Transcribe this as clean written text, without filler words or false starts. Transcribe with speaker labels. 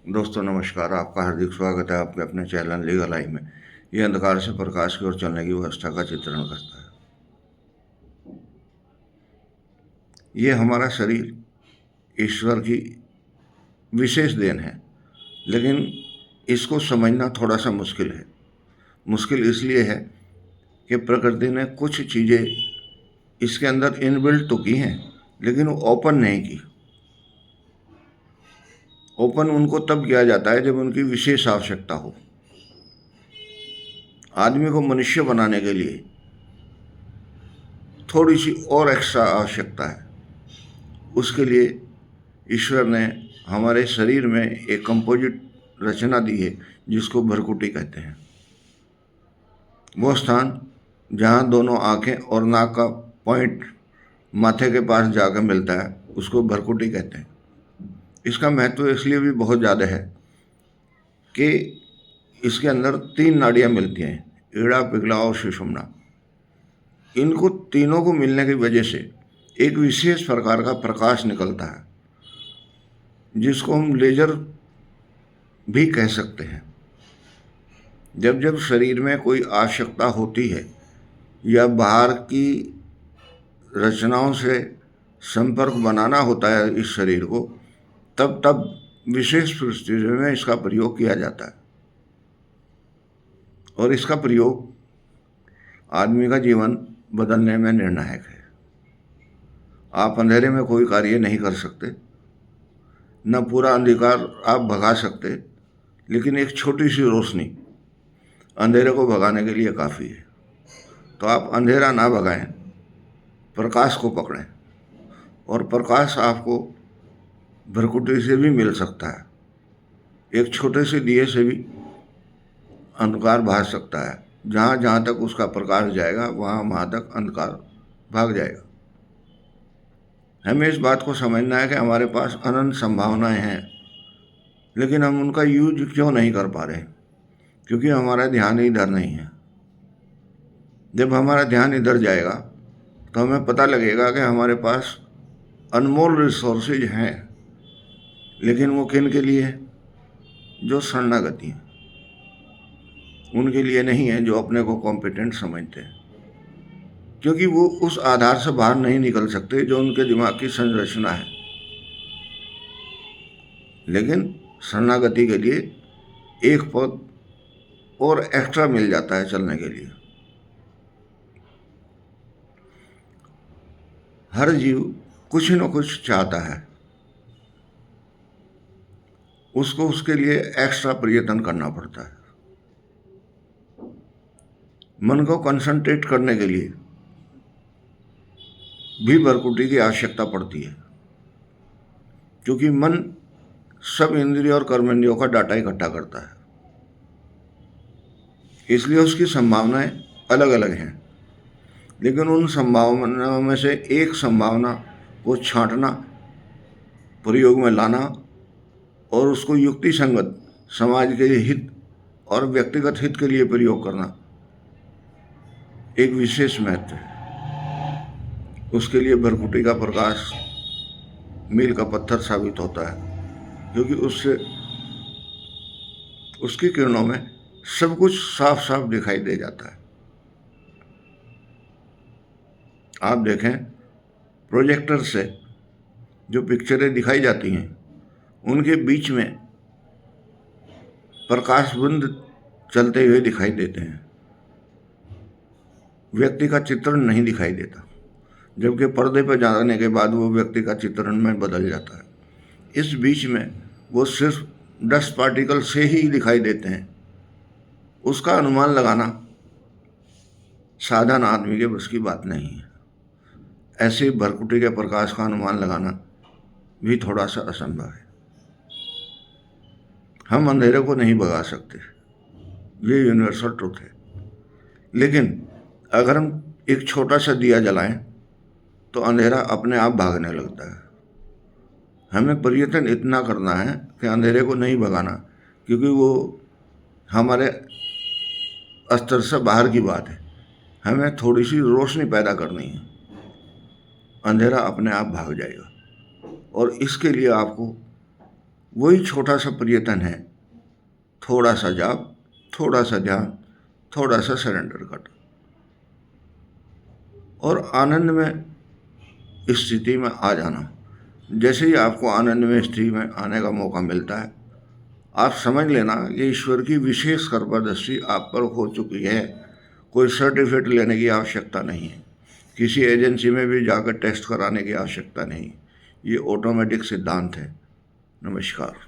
Speaker 1: दोस्तों नमस्कार। आपका हार्दिक स्वागत है आपके अपने चैनल लीगल आई में। ये अंधकार से प्रकाश की ओर चलने की व्यवस्था का चित्रण करता है। ये हमारा शरीर ईश्वर की विशेष देन है, लेकिन इसको समझना थोड़ा सा मुश्किल है। मुश्किल इसलिए है कि प्रकृति ने कुछ चीज़ें इसके अंदर इनबिल्ट तो की हैं, लेकिन वो ओपन नहीं की। ओपन उनको तब किया जाता है जब उनकी विशेष आवश्यकता हो। आदमी को मनुष्य बनाने के लिए थोड़ी सी और एक्स्ट्रा आवश्यकता है। उसके लिए ईश्वर ने हमारे शरीर में एक कंपोजिट रचना दी है जिसको भ्रुकुटी कहते हैं। वो स्थान जहाँ दोनों आँखें और नाक का पॉइंट माथे के पास जाकर मिलता है उसको भ्रुकुटी कहते हैं। इसका महत्व इसलिए भी बहुत ज़्यादा है कि इसके अंदर 3 नाड़ियाँ मिलती हैं, ईड़ा, पिघला और सुषुम्ना। इनको तीनों को मिलने की वजह से एक विशेष प्रकार का प्रकाश निकलता है जिसको हम लेजर भी कह सकते हैं। जब जब शरीर में कोई आवश्यकता होती है या बाहर की रचनाओं से संपर्क बनाना होता है इस शरीर को, तब तब विशेष परिस्थितियों में इसका प्रयोग किया जाता है। और इसका प्रयोग आदमी का जीवन बदलने में निर्णायक है। आप अंधेरे में कोई कार्य नहीं कर सकते, न पूरा अंधकार आप भगा सकते, लेकिन एक छोटी सी रोशनी अंधेरे को भगाने के लिए काफ़ी है। तो आप अंधेरा ना भगाएं, प्रकाश को पकड़ें। और प्रकाश आपको भ्रुकुटी से भी मिल सकता है। एक छोटे से दिए से भी अंधकार भाग सकता है। जहाँ जहाँ तक उसका प्रकाश जाएगा वहाँ तक अंधकार भाग जाएगा। हमें इस बात को समझना है कि हमारे पास अनंत संभावनाएं हैं, लेकिन हम उनका यूज क्यों नहीं कर पा रहे? क्योंकि हमारा ध्यान इधर नहीं है। जब हमारा ध्यान इधर जाएगा तो हमें पता लगेगा कि हमारे पास अनमोल रिसोर्सेज हैं, लेकिन वो किन के लिए है? जो शरणागति हैं, उनके लिए नहीं है जो अपने को कॉम्पिटेंट समझते हैं। क्योंकि वो उस आधार से बाहर नहीं निकल सकते जो उनके दिमाग की संरचना है। लेकिन शरणागति के लिए एक पद और एक्स्ट्रा मिल जाता है चलने के लिए। हर जीव कुछ न कुछ चाहता है, उसको उसके लिए एक्स्ट्रा प्रयत्न करना पड़ता है। मन को कंसंट्रेट करने के लिए भी भ्रुकुटी की आवश्यकता पड़ती है, क्योंकि मन सब इंद्रिय और कर्मेंद्रियों का डाटा इकट्ठा करता है। इसलिए उसकी संभावनाएं अलग अलग हैं, लेकिन उन संभावनाओं में से एक संभावना को छांटना, प्रयोग में लाना और उसको युक्ति संगत समाज के हित और व्यक्तिगत हित के लिए प्रयोग करना एक विशेष महत्व है। उसके लिए भ्रुकुटी का प्रकाश मील का पत्थर साबित होता है, क्योंकि उससे उसकी किरणों में सब कुछ साफ साफ दिखाई दे जाता है। आप देखें, प्रोजेक्टर से जो पिक्चरें दिखाई जाती हैं उनके बीच में प्रकाश बंद चलते हुए दिखाई देते हैं, व्यक्ति का चित्रण नहीं दिखाई देता, जबकि पर्दे पर जाने के बाद वो व्यक्ति का चित्रण में बदल जाता है। इस बीच में वो सिर्फ डस्ट पार्टिकल से ही दिखाई देते हैं। उसका अनुमान लगाना साधारण आदमी के बस की बात नहीं है। ऐसे भ्रुकुटी के प्रकाश का अनुमान लगाना भी थोड़ा सा असंभव है। हम अंधेरे को नहीं भगा सकते, ये यूनिवर्सल ट्रुथ है। लेकिन अगर हम एक छोटा सा दिया जलाएं तो अंधेरा अपने आप भागने लगता है। हमें प्रयत्न इतना करना है कि अंधेरे को नहीं भगाना, क्योंकि वो हमारे स्तर से बाहर की बात है। हमें थोड़ी सी रोशनी पैदा करनी है, अंधेरा अपने आप भाग जाएगा। और इसके लिए आपको वही छोटा सा प्रयत्न है, थोड़ा सा जाप, थोड़ा सा ध्यान, थोड़ा सा सरेंडर करना, और आनंद में स्थिति में आ जाना। जैसे ही आपको आनंद में स्थिति में आने का मौका मिलता है, आप समझ लेना कि ईश्वर की विशेष कृपा दृष्टि आप पर हो चुकी है। कोई सर्टिफिकेट लेने की आवश्यकता नहीं है, किसी एजेंसी में भी जाकर टेस्ट कराने की आवश्यकता नहीं। ये ऑटोमेटिक सिद्धांत है। नमस्कार।